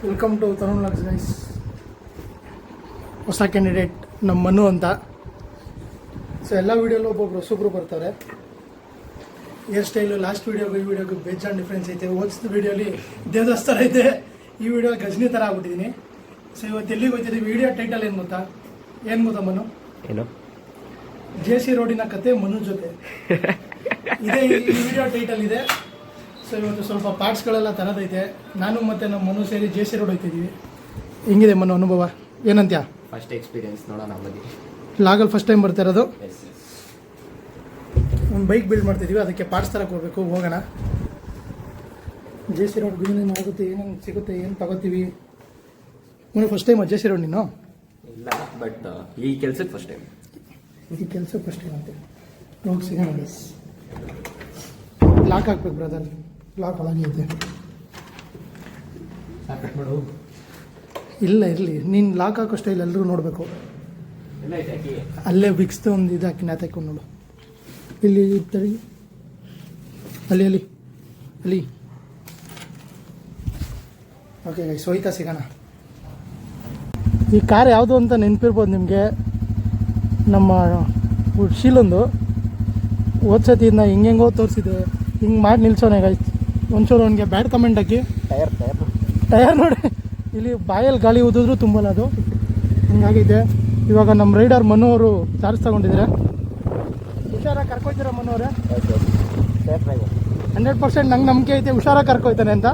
Welcome to Tarun ಲಾಕ್ಸ್ guys. ಹೊಸ candidate ನಮ್ಮ ಮನು ಅಂತ. ಸೊ ಎಲ್ಲ ವೀಡಿಯೋಲ್ಲೂ ಒಬ್ಬೊಬ್ರು ಹೊಸೊಬ್ರು ಬರ್ತಾರೆ. ಹೇರ್ ಸ್ಟೈಲು ಲಾಸ್ಟ್ ವೀಡಿಯೋಗೂ ಈ ವಿಡಿಯೋಗೂ ಬೇಜಾನ್ ಡಿಫ್ರೆನ್ಸ್ ಐತೆ. ಓದಿಸಿದ ವೀಡಿಯೋಲಿ ದೇವದಾಸ್ ಥರ ಐತೆ, ಈ ವಿಡಿಯೋ ಗಜನಿ ಥರ ಆಗ್ಬಿಟ್ಟಿದ್ದೀನಿ. ಸೊ ಇವತ್ತು ಎಲ್ಲಿಗೆ ಹೋಗ್ತಿದ್ದೀವಿ? ವಿಡಿಯೋ ಟೈಟಲ್ ಏನು ಗೊತ್ತಾ ಮನು? ಏನು? JC ರೋಡಿನ ಕತೆ ಮನು ಜೊತೆ ಇದೇ ಈ ವಿಡಿಯೋ ಟೈಟಲ್ ಇದೆ. ಸೊ ಇವತ್ತು ಸ್ವಲ್ಪ ಪಾರ್ಟ್ಸ್ಗಳೆಲ್ಲ ತರದೈತೆ. ನಾನು ಮತ್ತು ನಮ್ಮ ಮನು ಸೇರಿ JC ರೋಡ್ ಹೋಗ್ತಿದ್ದೀವಿ. ಹೆಂಗಿದೆ ಮನು ಅನುಭವ? ಏನಂತ್ಯಾ? ಫಸ್ಟ್ ಎಕ್ಸ್ಪೀರಿಯನ್ಸ್ ನೋಡೋಣ ಬನ್ನಿ. ಲಾಗಲ್ಲಿ ಫಸ್ಟ್ ಟೈಮ್ ಬರ್ತಾ ಇರೋದು. ಒಂದು ಬೈಕ್ ಬಿಲ್ಡ್ ಮಾಡ್ತಿದ್ದೀವಿ, ಅದಕ್ಕೆ ಪಾರ್ಟ್ಸ್ ತರಕ್ಕೆ ಹೋಗ್ಬೇಕು. ಹೋಗೋಣ. JC ರೋಡ್ ಏನೇನು ಆಗುತ್ತೆ, ಏನೇನು ಸಿಗುತ್ತೆ, ಏನು ತಗೋತೀವಿ. Manu first time JC road ನೀನು? ಇಲ್ಲ, ಬಟ್ ಈ ಕೆಲಸಕ್ಕೆ ಫಸ್ಟ್ ಟೈಮ್. ಈ ಕೆಲಸ ಫಸ್ಟ್ ಟೈಮ್ ಅಂತ ಹೋಗಿ ಸಿಗೋಣ ಬಸ್. ಲಾಕ್ ಹಾಕ್ಬೇಕು ಬ್ರದರ್, ಲಾಕ್ ಒಳಗೆ ಐತೆ. ಇಲ್ಲ ಇರಲಿ, ನೀನು ಲಾಕ್ ಹಾಕೋ ಸ್ಟೈಲ್ ಎಲ್ಲರೂ ನೋಡಬೇಕು. ಅಲ್ಲೇ ಬಿಕ್ಸ್ದು ಒಂದು ಇದು ಹಾಕಿ ನೇತಾಕೊಂಡು ನೋಡು. ಇಲ್ಲಿ ತಡಿ, ಅಲ್ಲಿ ಅಲ್ಲಿ ಅಲ್ಲಿ. ಓಕೆ ಗೈಸ್, ಹೋಯ್ತಾ ಸಿಗೋಣ. ಈ ಕಾರ್ ಯಾವುದು ಅಂತ ನೆನಪಿರ್ಬೋದು ನಿಮಗೆ. ನಮ್ಮ ಶೀಲೊಂದು ಓದ್ಸತಿ ಇದನ್ನ ಹಿಂಗೆಂಗೋ ತೋರಿಸಿದೆ, ಹಿಂಗೆ ಮಾಡಿ ನಿಲ್ಸೋನೆ ಗೈಸ್. ಒಂಚೂರು ಅವನಿಗೆ ಬ್ಯಾಡ್ ಕಮೆಂಟ್ ಹಾಕಿ. ಟಯರ್ ನೋಡಿ, ಇಲ್ಲಿ ಬಾಯಲ್ಲಿ ಗಾಳಿ ಊದಿದ್ರು ತುಂಬಲ್ಲ, ಅದು ಹಿಂಗಾಗಿದೆ. ಇವಾಗ ನಮ್ಮ ರೈಡರ್ ಮನು ಅವರು ಚಾರ್ಜ್ ತಗೊಂಡಿದ್ದಾರೆ. ಹುಷಾರಾಗಿ ಕರ್ಕೊಳ್ತೀರಾ ಮನು ಅವರೇ? 100% ನಂಗೆ ನಂಬಿಕೆ ಐತೆ ಹುಷಾರಾಗಿ ಕರ್ಕೊಯ್ತಾನೆ ಅಂತ,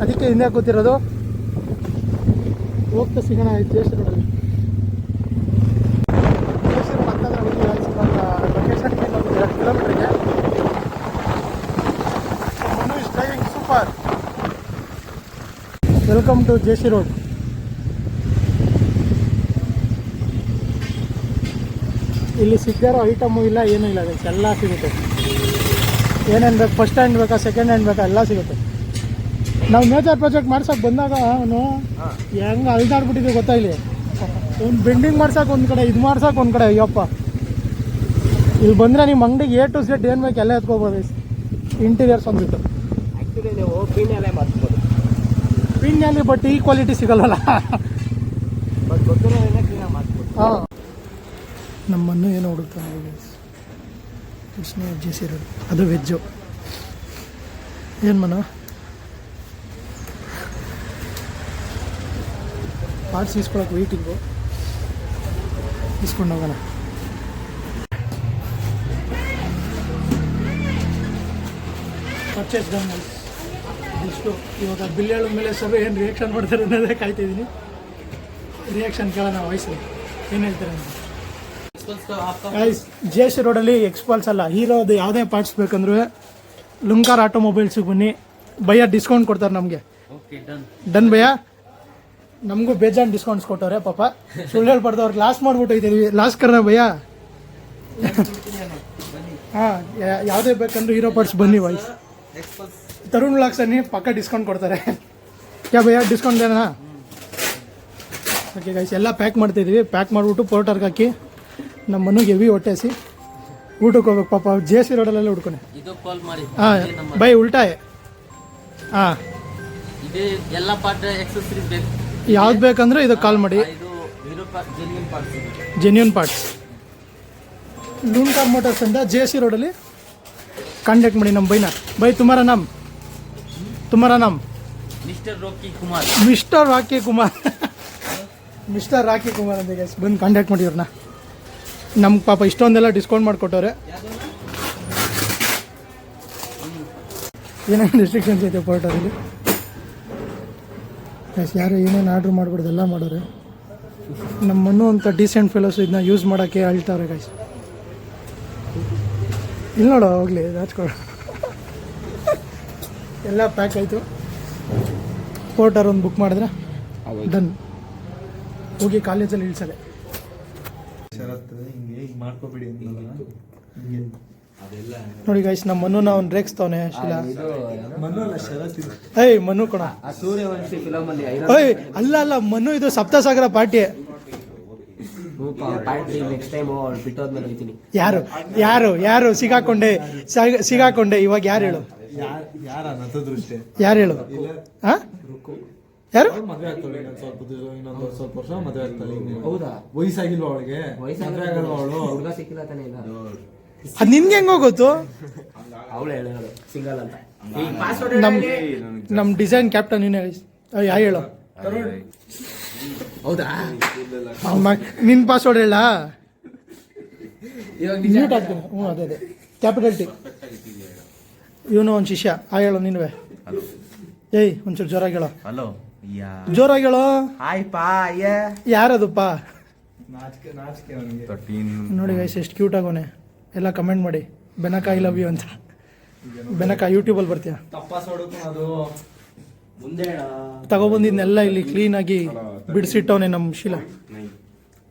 ಅದಕ್ಕೆ ಹಿಂದೆ ಕೂತಿರೋದು. ಹೋಗ್ತಾ ಸಿಗೋಣ JC ರೋಡಲ್ಲಿ. ಕಿಲೋಮೀಟರ್ಗೆ Manu is driving super. Welcome to JC road. ಇಲ್ಲಿ ಸಿಗ್ದಿರೋ ಐಟಮು ಇಲ್ಲ, ಏನೂ ಇಲ್ಲ ಗೈಸ್, ಎಲ್ಲ ಸಿಗುತ್ತೆ. ಏನೇನು ಬೇಕು, ಫಸ್ಟ್ ಹ್ಯಾಂಡ್ ಬೇಕಾ ಸೆಕೆಂಡ್ ಹ್ಯಾಂಡ್ ಬೇಕಾ, ಎಲ್ಲ ಸಿಗುತ್ತೆ. ನಾವು ಮೇಜರ್ ಪ್ರಾಜೆಕ್ಟ್ ಮಾಡ್ಸೋಕೆ ಬಂದಾಗ ಅವನು ಹೆಂಗೆ ಅಲ್ದಾಡ್ಬಿಟ್ಟಿದ್ದೆ ಗೊತ್ತಾ. ಇಲ್ಲಿ ಒಂದು ಬೆಂಡಿಂಗ್ ಮಾಡ್ಸೋಕೆ ಒಂದು ಕಡೆ, ಇದು ಮಾಡ್ಸೋಕೆ ಒಂದು ಕಡೆ. ಅಯ್ಯಪ್ಪ, ಇಲ್ಲಿ ಬಂದರೆ ನಿಮ್ಮ ಅಂಗಡಿಗೆ A to Z ಏನು ಬೇಕು ಎಲ್ಲ ಎತ್ಕೋಬೋದು. ಇಂಟೀರಿಯರ್ಸ್ ಒಂದಿತ್ತು ಆ್ಯಕ್ಚುಲಿ ನೀವು ಪಿನ್ನಲ್ಲೇ ಮಾಡಿಸ್ಬೋದು. ಪಿನ್ನಲ್ಲಿ ಬಟ್ ಈ ಕ್ವಾಲಿಟಿ ಸಿಗಲ್ವಲ್ಲ. ಬಟ್ ಗೊತ್ತಿರೋ ಕ್ಲೀನಾಗಿ ಮಾಡಿಸ್ಬೋದು. ಹಾಂ, ನಮ್ಮನ್ನು ಏನೋ ಹುಡುಕ್ತಾನೆ ಕೃಷ್ಣ JC ರೋಡ್. ಅದು ವೆಜ್ಜು. ಏನು ಮನ ಪಾರ್ಟ್ಸ್ ಇಸ್ಕೊಳಕ್ಕೆ ವೆಯ್ಟಿಂಗು. ಇಸ್ಕೊಂಡು ಹೋಗೋಣ. Purchase done. ಇಷ್ಟು ಇವಾಗ ಬಿಲ್ ಹೇಳಿದ ಮೇಲೆ ಸಭೆ ಏನು ರಿಯಾಕ್ಷನ್ ಮಾಡ್ತಾರೆ ಅನ್ನೋದೇ ಕಾಯ್ತಿದ್ದೀನಿ. ರಿಯಾಕ್ಷನ್ ಕೇಳೋಣ ವಯಸ್ಸಲ್ಲಿ ಏನು ಹೇಳ್ತಾರೆ ಅಂತ. JC ರೋಡಲ್ಲಿ ಎಕ್ಸ್ಪಲ್ಸ್ ಅಲ್ಲ, ಹೀರೋದು ಯಾವುದೇ ಪಾರ್ಟ್ಸ್ ಬೇಕಂದ್ರೂ ಲುಂಕಾರ್ ಆಟೋಮೊಬೈಲ್ಸಿಗೆ ಬನ್ನಿ. ಭಯ್ಯ ಡಿಸ್ಕೌಂಟ್ ಕೊಡ್ತಾರೆ ನಮಗೆ. ಡನ್ ಭಯ್ಯ, ನಮಗೂ ಬೇಜಾನ್ ಡಿಸ್ಕೌಂಟ್ಸ್ ಕೊಟ್ಟವ್ರೆ ಪಾಪ. ಸುಳ್ಳು ಹೇಳ್ಬಾರ್ದು, ಅವ್ರಿಗೆ ಲಾಸ್ ಮಾಡ್ಬಿಟ್ಟು ಹೋಯ್ತಿದ್ವಿ. ಲಾಸ್ ಕರ್ನ ಭಯ್ಯ. ಹಾಂ, ಯಾವುದೇ ಬೇಕಂದ್ರೂ ಹೀರೋ ಪಾರ್ಟ್ಸ್ ಬನ್ನಿ ವಾಯ್ಸ್. ತರುಣ್ ಲಾಕ್ಸ್ ಅನ್ನಿ ಪಕ್ಕ ಡಿಸ್ಕೌಂಟ್ ಕೊಡ್ತಾರೆ. ಕ್ಯಾ ಭಯ್ಯ, ಡಿಸ್ಕೌಂಟ್ ಏನಾ? ಓಕೆ ಗೈಸ್, ಎಲ್ಲ ಪ್ಯಾಕ್ ಮಾಡ್ತಿದ್ದೀವಿ. ಪ್ಯಾಕ್ ಮಾಡಿಬಿಟ್ಟು ಪೋರ್ಟರ್ಗೆ ಹಾಕಿ ನಮ್ಮ ಮನೆಗೆ ಹೆವಿ ಹೊಟ್ಟೆಸಿ ಊಟಕ್ಕೆ ಹೋಗ್ಬೇಕು ಪಾಪ. JC ರೋಡಲ್ಲೆಲ್ಲ ಹುಡ್ಕೊನೆ. ಹಾಂ ಬೈ ಉಲ್ಟಾಯ್. ಹಾಂ, ಎಲ್ಲ ಪಾರ್ಟ್ ಎಕ್ಸೆಸರೀಸ್ ಬೇಕು. ಯಾವ್ದು ಬೇಕಂದ್ರೆ ಇದಕ್ಕೆ ಕಾಲ್ ಮಾಡಿ. ಜೆನ್ಯೂನ್ ಪಾರ್ಟ್ಸ್ ಲೂನ್ಕಾರ್ ಮೋಟರ್ಸ್ ಅಂತ JC ರೋಡಲ್ಲಿ ಕಾಂಟ್ಯಾಕ್ಟ್ ಮಾಡಿ ನಮ್ಮ ಬೈನ. ಬೈ ತುಮಾರ ನಾಮ್ mister Rocky Kumar. Mister Rocky Kumar ಅಂತ ಗೈಸ್, ಬಂದು ಕಾಂಟ್ಯಾಕ್ಟ್ ಮಾಡಿ ಇವ್ರನ್ನ. ನಮ್ಗೆ ಪಾಪ ಇಷ್ಟೊಂದೆಲ್ಲ ಡಿಸ್ಕೌಂಟ್ ಮಾಡಿಕೊಟ್ಟವ್ರೆ. ಏನೇನು ರೆಸ್ಟ್ರಿಕ್ಷನ್ಸ್ ಐತೆ ಪೋರ್ಟರಲ್ಲಿ ಗೈಸ್. ಯಾರು ಏನೇನು ಆರ್ಡ್ರ್ ಮಾಡ್ಬಿಡ್ದು ಎಲ್ಲ ಮಾಡೋರೆ. ನಮ್ಮನ್ನು ಅಂತ ಡೀಸೆಂಟ್ ಫೆಲೋಸ್ ಇದನ್ನ ಯೂಸ್ ಮಾಡೋಕ್ಕೆ ಹೇಳ್ತಾರೆ ಗೈಸ್. ಇಲ್ಲಿ ನೋಡೋ ಹೋಗ್ಲಿ ರಾಜ್ಕೊಳ. ಎಲ್ಲ ಪ್ಯಾಕ್ ಆಯಿತು. ಪೋರ್ಟರ್ ಒಂದು ಬುಕ್ ಮಾಡಿದ್ರೆ ಡನ್. ಹೋಗಿ ಕಾಲೇಜಲ್ಲಿ ಇಳಿಸದೆ. ನೋಡಿ ಗೈಸ್, ನಮ್ಮ ಮನುನ ಅವ್ನು ರೇಗಿಸ್ತವನೆ. ಶಿಲಾ ಏಯ್ ಮನು ಕೊಡ. ಸೂರ್ಯವಂಶಿ ಫಿಲಮ್ ಅಲ್ಲಿ ಏಯ್ ಅಲ್ಲ ಮನು, ಇದು ಸಪ್ತಸಾಗರ ಪಾರ್ಟಿ. ಯಾರು ಸಿಗಾಕೊಂಡೆ ಇವಾಗ ಯಾರು ಹೇಳು? ಯಾರು ಹೇಳು? ಯಾರು ಮದುವೆ ಆಗ್ತಾಳೆ ಇನ್ನೊಂದು ಸ್ವಲ್ಪ ವರ್ಷ ಮದುವೆ ಆಗ್ತಾಳೆ. ಹೌದಾ? ವಯಸ್ಸಾಗಿಲ್ವ ಅವಳಿಗೆ? ಮದುವೆ ಆಗಲ್ವ ಅವಳು? ಹುಡುಗ ಸಿಕ್ಕಿಲ್ಲ ತಾನೇ ಇಲ್ಲ. ಅದು ನಿನ್ಗೆ ಹೆಂಗೋ ಗೊತ್ತು? ಅವಳು ಹೇಳೋದು ಸಿಂಗಲ್ ಅಂತ. ನಮ್ಮ ಡಿಸೈನ್ ಕ್ಯಾಪ್ಟನ್ ನೀನೇ ಯಾ ಹೇಳು. ಹೌದಾ? ನಿನ್ನ ಪಾಸ್ವರ್ಡ್ ಹೇಳ. ಇವಾಗ ಮ್ಯೂಟ್ ಆಗ್ತೀನಿ. ಹ್ಞೂ ಅದೇ ಕ್ಯಾಪಿಟಲ್ ಟಿ. ಇವನು ಒಂದು ಶಿಷ್ಯ ಹೇಳು ನೀನುವೆ. ಏಯ್ ಒಂಚೂರು ಜೋರಾಗಿ ಹೇಳೋ. ಹಲೋ ಜೋರಾಗಿ ಹೇಳೋ. ಹಾಯ್ ಪಾ. ಯಾರದಪ್ಪ? ನಾಚಿಕೆ ಅವನಿಗೆ. ನೋಡಿ ಗೈಸ್ ಎಷ್ಟು ಕ್ಯೂಟ್ ಆಗೋನೆ. ಎಲ್ಲ ಕಮೆಂಟ್ ಮಾಡಿ ಬೆನಕ ಐ ಲವ್ ಯು ಅಂತ. ಬೆನಕ ಯೂಟ್ಯೂಬಲ್ಲಿ ಬರ್ತೀಯ. ತಪ್ಪಾಸೋಡಕ್ಕೂ ಅದು ಮುಂದೆ ತಗೊಬಂದಿದ್ನೆಲ್ಲ ಇಲ್ಲಿ ಕ್ಲೀನಾಗಿ ಬಿಡಿಸಿಟ್ಟವನೆ ನಮ್ಮ ಶೀಲ.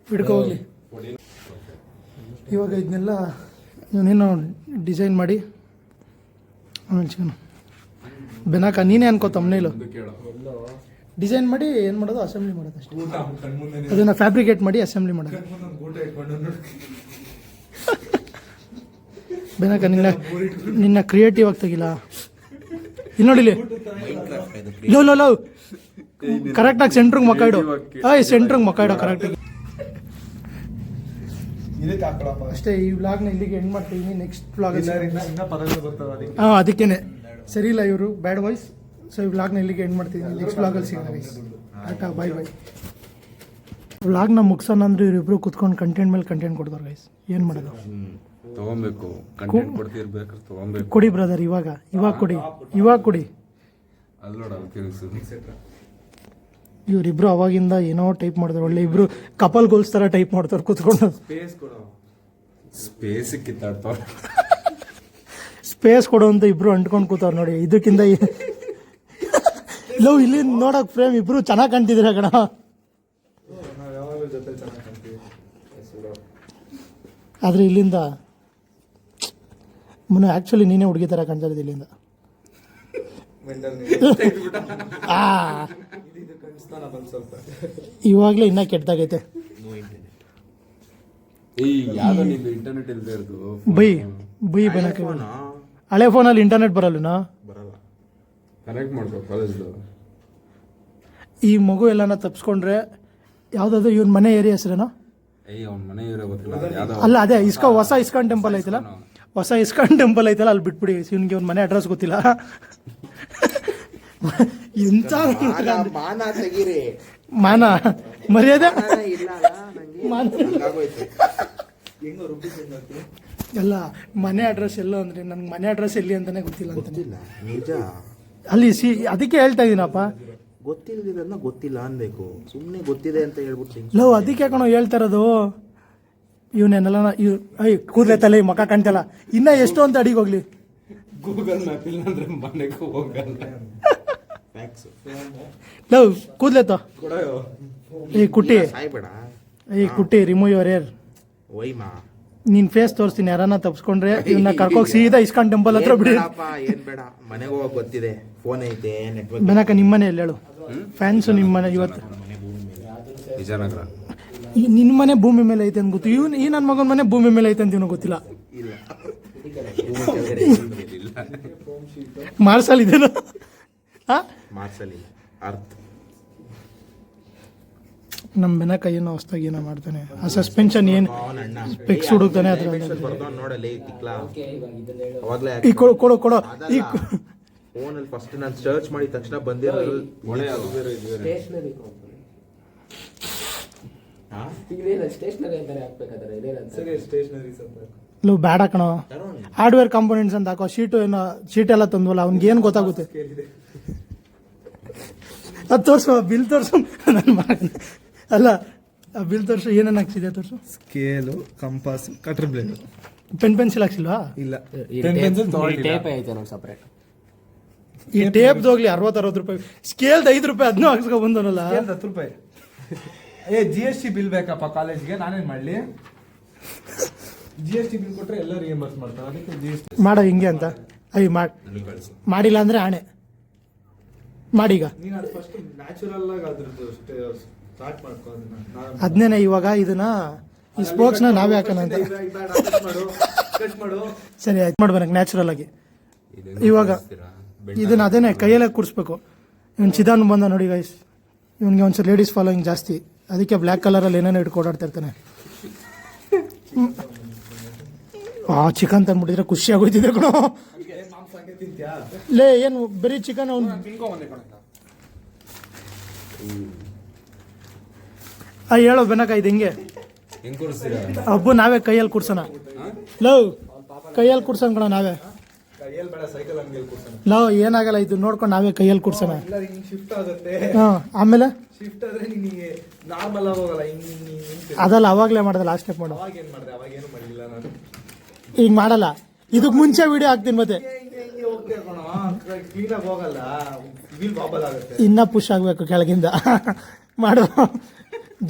ಹಿಡ್ಕೊ ಹೋಗ್ಲಿ. ಇವಾಗ ಇದನ್ನೆಲ್ಲ ಇವನೇನೋ ಡಿಸೈನ್ ಮಾಡಿ ಬೆನಕ ನೀನೇ ಅನ್ಕೋ ತಮ್ಮನೇಲು ಡಿಸೈನ್ ಮಾಡಿ ಏನು ಮಾಡೋದು ಅಸೆಂಬ್ಲಿ ಮಾಡೋದು ಅಷ್ಟೇ. ಅದನ್ನು ಫ್ಯಾಬ್ರಿಕೇಟ್ ಮಾಡಿ ಅಸೆಂಬ್ಲಿ ಮಾಡೋದು. ಬೆನಕ ನಿನ್ನ ಕ್ರಿಯೇಟಿವ್ ಆಗಿ ತೆಗಿಲ್ಲ. ಇಲ್ಲಿ ನೋಡಿಲಿ ಲೋ ಕರೆಕ್ಟಾಗಿ ಸೆಂಟ್ರಿಗೆ ಮಕ್ಕ ಇಡು. ಸೆಂಟ್ರಿಗೆ ಮಕ್ಕ ಇಡೋ ಕರೆಕ್ಟಾಗಿ. ಅಷ್ಟೇ. ಈ ವ್ಲಾಗ್ನ ಇಲ್ಲಿಗೆ ಎಂಡ್ ಮಾಡ್ತೀವಿ. ನೆಕ್ಸ್ಟ್ ವ್ಲಾಗ್ ಅದಕ್ಕೇನೆ ಸರಿ ಇಲ್ಲ ಇವರು ಬ್ಯಾಡ್ ವಾಯ್ಸ್. ಸೊ ಈ ವ್ಲಾಗ್ನ ಇಲ್ಲಿಗೆ ಎಂಡ್ ಮಾಡ್ತೀವಿ. ನೆಕ್ಸ್ಟ್ ವ್ಲಾಗಲ್ಲಿ ಸಿಗೋಣ ಗೈಸ್. ಟಾಟಾ ಬಾಯ್ ಬಾಯ್. ವ್ಲಾಗ್ನ ಮುಗಿಸೋಣ ಅಂದ್ರೆ ಇವರಿಬ್ರು ಕುತ್ಕೊಂಡು ಕಂಟೆಂಟ್ ಮೇಲೆ ಕಂಟೆಂಟ್ ಕೊಡ್ತಾರೆ ಗೈಸ್. ಏನು ಮಾಡೋದು? ತಗೊಬೇಕು, ಕಂಟೆಂಟ್ ಕೊಡ್ತಿರ್ಬೇಕಾದ್ರೆ ತಗೊಬೇಕು. ಕೊಡಿ ಬ್ರದರ್. ಇವಾಗ ಕೊಡಿ. ಅಲ್ಲಿ ನೋಡ ತಿರುಗಿಸು. ಇವರಿಬ್ರು ಅವಾಗಿಂದ ಏನೋ ಟೈಪ್ ಮಾಡ್ತಾರೆ. ಒಳ್ಳೆ ಇಬ್ರು ಕಪಲ್ ಗೋಲ್ಸ್ ತರ ಟೈಪ್ ಮಾಡ್ತಾರೆ ಕುತ್ಕೊಂಡು. ಸ್ಪೇಸ್ ಕಿತ್ತಾಡ್ತಾವ. ಸ್ಪೇಸ್ ಕೊಡು ಅಂತ ಇಬ್ರು ಅಂಟ್ಕೊಂಡು ಕೂತವ್ರು ನೋಡಿ. ಇದಕ್ಕಿಂತ ಲವ್ ಇಲ್ಲಿ ನೋಡಕ್ ಫ್ರೇಮ್ ಇಬ್ರು ಚೆನ್ನಾಗಿ ಕಾಣ್ತಿದ್ದೀರ ಕಣ. ಆದ್ರೆ ಇಲ್ಲಿಂದ ಆಕ್ಚುಲಿ ನೀನೇ ಹುಡುಗಿ ತರ ಕಾಣ್ತಾ ಇರೋದು ಇಲ್ಲಿಂದ. ಇವಾಗ್ಲೇ ಇನ್ನ ಕೆಟ್ಟದಾಗೈತೆ. ಯಾವ್ದೋ ನಿಂದು ಇಂಟರ್ನೆಟ್ ಇಲ್ದೇ ಇರೋದು. ಬೈ ಬೆನಕ. ಹಳೆ ಫೋನಲ್ಲಿ ಇಂಟರ್ನೆಟ್ ಬರಲ್ಲ. ಕನೆಕ್ಟ್ ಮಾಡ್ಕೋ ಕಾಲೇಜ್ದು. ಈ ಮಗು ಎಲ್ಲಾನ ತಪ್ಸ್ಕೊಂಡ್ರೆ ಯಾವ್ದಾದ್ರು ಇವನ್ ಮನೆ ಏರಿಯಾ ಹೆಸರೇನೋ? ಅವ್ನ ಮನೆ ಇರೋ ಗೊತ್ತಿಲ್ಲ. ಅಲ್ಲ ಅದೇ ಹೊಸ ಇಸ್ಕಾನ್ ಟೆಂಪಲ್ ಐತಲ್ಲ. ಅಲ್ಲಿ ಬಿಟ್ಬಿಡಿ. ಇವನ್ಗೆ ಅವ್ನ ಮನೆ ಅಡ್ರೆಸ್ ಗೊತ್ತಿಲ್ಲ. ಎಂತ ಮಾನ ಮರ್ಯಾದೆ ಎಲ್ಲ ಮನೆ ಅಡ್ರೆಸ್ ಎಲ್ಲೋ ಅಂದ್ರೆ ನನ್ಗೆ ಮನೆ ಅಡ್ರೆಸ್ ಎಲ್ಲಿ ಅಂತಾನೆ ಗೊತ್ತಿಲ್ಲ ಅಂತ. ನಿಜ ಅಲ್ಲಿ ಅದಕ್ಕೆ ಹೇಳ್ತಾ ಇದೀನಪ್ಪ. ಗೊತ್ತಿಲ್ಲದಿರೋದನ್ನ ಗೊತ್ತಿಲ್ಲ ಅನ್ಬೇಕು. ಸುಮ್ಮನೆ ಗೊತ್ತಿದೆ ಅಂತ ಹೇಳ್ಬಿಟ್ಟು ಲವ್ ಅದಕ್ಕೆ ಕಣೋ ಹೇಳ್ತಾ ಇರೋದು. ಇವನೇನೆಲ್ಲ ಕೂದಲೇ ತಲೆ ಮಕ ಕಾಣ್ತಲ್ಲ. ಇನ್ನ ಎಷ್ಟು ಅಂತ ಅಡಿಗೆ ಹೋಗ್ಲಿ. ಗೂಗಲ್ ಮ್ಯಾಪ್ ಇಲ್ಲ ಅಂದ್ರೆ ಮನೆಗೆ ಹೋಗಲ್ಲ. ಲವ್ ಕೂದ್ಲೆತ್ತ ಕುಟ್ಟಿ. ಸಾಯ್ಬೇಡ. ಕುಟ್ಟಿ ರಿಮೂವ್ ಯುವರ್ ಏರ್. ಒಯ್ಮಾ ನೀನ್ ಫೇಸ್ ತೋರಿಸ್ತೀನಿ. ಯಾರನ್ನ ತಪ್ಸ್ಕೊಂಡ್ರೆ ಇವನ್ನ ಕರ್ಕೋಗಿ ಸೀದಾ ಇಸ್ಕಾನ್ ಟೆಂಪಲ್ ಹತ್ರ ಬಿಡಿ. ಏನ್ ಬೇಡ, ಮನೆಗೆ ಹೋಗಕ್ ಗೊತ್ತಿದೆ. ಫೋನ್ ಐತೆ, ನೆಟ್ವರ್ಕ್. ಬೆನಕ ನಿಮ್ಮನೆ ಎಲ್ಲಿ ಹೇಳು? ಫ್ಯಾನ್ಸ್ ನಿಮ್ಮನೆ ಇವತ್ತು ವಿಜಯನಗರ. ನಿನ್ ಮನೆ ಭೂಮಿ ಮೇಲೆ ಐತೆ ಅಂತ ಗೊತ್ತು. ಈ ನನ್ನ ಮಗನ ಮನೆ ಭೂಮಿ ಮೇಲೆ ಐತೆ ಅಂತ ಇವನು ಗೊತ್ತಿಲ್ಲ. ಮಾರ್ಸಲ್ ಇದೇನು? ಮಾರ್ಸಲ್ ಅರ್ಥ. ನಮ್ಮ ಬೆನಕ ಏನೋ ಹೊಸ್ದಾಗಿ ಏನೋ ಮಾಡ್ತಾನೆ. ಆ ಸಸ್ಪೆನ್ಷನ್ ಏನು ಸ್ಪೆಕ್ಸ್ ಹುಡುಕ್ತಾನೆ ಅದ್ರ ನೋಡಲಿ ಅವಾಗ್ಲೇ ಈ ಕೊಡು ಈ ಫೋನಲ್ಲಿ ಫಸ್ಟ್ ನಾನು ಸರ್ಚ್ ಮಾಡಿದ ತಕ್ಷಣ ಬಂದಿರೋದು ಲವ್ ಬ್ಯಾಡ ಕಣೋ. ಹಾರ್ಡ್ವೇರ್ ಕಾಂಪೋನೆಂಟ್ಸ್ ಅಂತ ಹಾಕೋ. ಶೀಟ್ ಎಲ್ಲ ತಂದ್ವಲ್ಲ ಅವ್ನಿಗೆ ಏನು ಗೊತ್ತಾಗುತ್ತೆ? ಅದು ತೋರ್ಸು, ಬಿಲ್ ತೋರ್ಸು. ಅಲ್ಲ ಆ ಬಿಲ್ ತೋರ್ಸು. ಏನೇನು ಹಾಕ್ಸಿದೆ ತೋರ್ಸು. Scale, compass, cutter blade. Pencil ಹಾಕ್ಸಿಲ್ವಾ? ಇಲ್ಲ. ಟೇಪ್ ಐತೆ ನೋಡಿ ಸಪ್ರೇಟ್. ಈ ಟೇಪ್ದು ಹೋಗ್ಲಿ 60 ರೂಪಾಯಿ. ಸ್ಕೇಲ್ದು 5 ರೂಪಾಯಿ ಅದನ್ನೂ ಹಾಕ್ಸ್ಕೊ ಬಂದನಲ್ಲ. 10 ರೂಪಾಯಿ. GST ಬಿಲ್ ಬೇಕಪ್ಪ ಕಾಲೇಜ್ಗೆ. ನಾನೇನ್ ಮಾಡ್ಲಿ? GST ಬಿಲ್ ಕೊಟ್ರೆ ಎಲ್ಲ ರಿಯಂಬರ್ಸ್ ಮಾಡ್ತಾರೆ. ಅದಕ್ಕೆ GST ಮಾಡೋ ಹಿಂಗೆ ಅಂತ. ಮಾಡಿಲ್ಲ ಅಂದ್ರೆ ಆಣೆ ಮಾಡೀಗ. ನೀನು ಅದು ಫಸ್ಟ್ ನ್ಯಾಚುರಲ್ ಆಗಿ ಅದ್ರದ್ದು ಸ್ಟಾರ್ಟ್ ಮಾಡ್ಕೊ. ಅದನ್ನೇ ಇವಾಗ ಇದನ್ನ ಈ ಸ್ಪೋಕ್ಸ್ನ ನಾವೇ ಹಾಕೋಣ ಅಂತ. ಕಟ್ ಮಾಡು. ಸರಿ ಆಯ್ತು, ಮಾಡ್ಬೇಕು ನ್ಯಾಚುರಲ್ ಆಗಿ. ಇವಾಗ ಇದನ್ನ ಅದೇನೆ ಕೈಯಲ್ಲೇ ಕೂರಿಸ್ಬೇಕು. ಇವನು ಚಿದಾನ್ ಬಂದ ನೋಡಿ ಗೈಸ್. ಇವನಿಗೆ ಒಂಚೂರು ಲೇಡೀಸ್ ಫಾಲೋಯಿಂಗ್ ಜಾಸ್ತಿ, ಅದಕ್ಕೆ ಬ್ಲ್ಯಾಕ್ ಕಲರಲ್ಲಿ ಏನೇನೋ ಇಟ್ಕೊಂಡು ಓಡಾಡ್ತಾ ಇರ್ತಾನೆ. ಚಿಕನ್ ತಂದ್ಬಿಟ್ಟಿದ್ರೆ ಖುಷಿ ಆಗೋಯ್ತಿದೆ ಕಣೋ. ಲೇ ಏನು ಬರೀ ಚಿಕನ್ ಅವ್ನು ಹೇಳೋ ಬೆನಕ ಇದು ಹಿಂಗೆ ಹೆಂಗ್ ಕೊಡಿಸ್ತೀರಾ? ಹಬ್ಬ ನಾವೇ ಕೈಯಲ್ಲಿ ಕುಡ್ಸೋಣ. ಲವ್ ಕೈಯಲ್ಲಿ ಕುಡ್ಸೋಣ ಕಣ ನಾವೇ. ಲವ್ ಏನಾಗಲ್ಲ, ಇದು ನೋಡ್ಕೊಂಡು ನಾವೇ ಕೈಯಲ್ಲಿ ಕುಡ್ಸೋಣ. ಶಿಫ್ಟ್ ಆಗುತ್ತೆ. ಹಾಂ ಆಮೇಲೆ ಶಿಫ್ಟ್ ಆದ್ರೆ ನಿನಗೆ ನಾರ್ಮಲ್ ಆಗೋಗಲ್ಲ. ಅದಲ್ಲ ಅವಾಗಲೇ ಮಾಡೋದು, ಲಾಸ್ಟ್ ಸ್ಟೆಪ್ ಮಾಡು. ಅವಾಗ ಏನ್ ಮಾಡಿದೆ? ಅವಾಗ ಏನು ಮಾಡಿಲ್ಲ ನಾನು. ಈಗ ಮಾಡಲ್ಲ, ಇದಕ್ಕೆ ಮುಂಚೆ ವಿಡಿಯೋ ಹಾಕ್ತೀನಿ ಮತ್ತೆ. ಹಿಂಗೆ ಹೋಗ್ತಾ ಕ್ಲೀನಾಗಿ ಹೋಗಲ್ಲ, ವೀಲ್ ಬಾಬಲ್ ಆಗುತ್ತೆ. ಇನ್ನ ಪುಷ್ ಆಗಬೇಕು ಕೆಳಗಿಂದ. ಮಾಡು,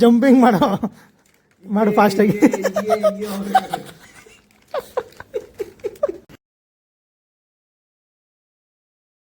ಜಂಪಿಂಗ್ ಮಾಡು ಫಾಸ್ಟಾಗಿ.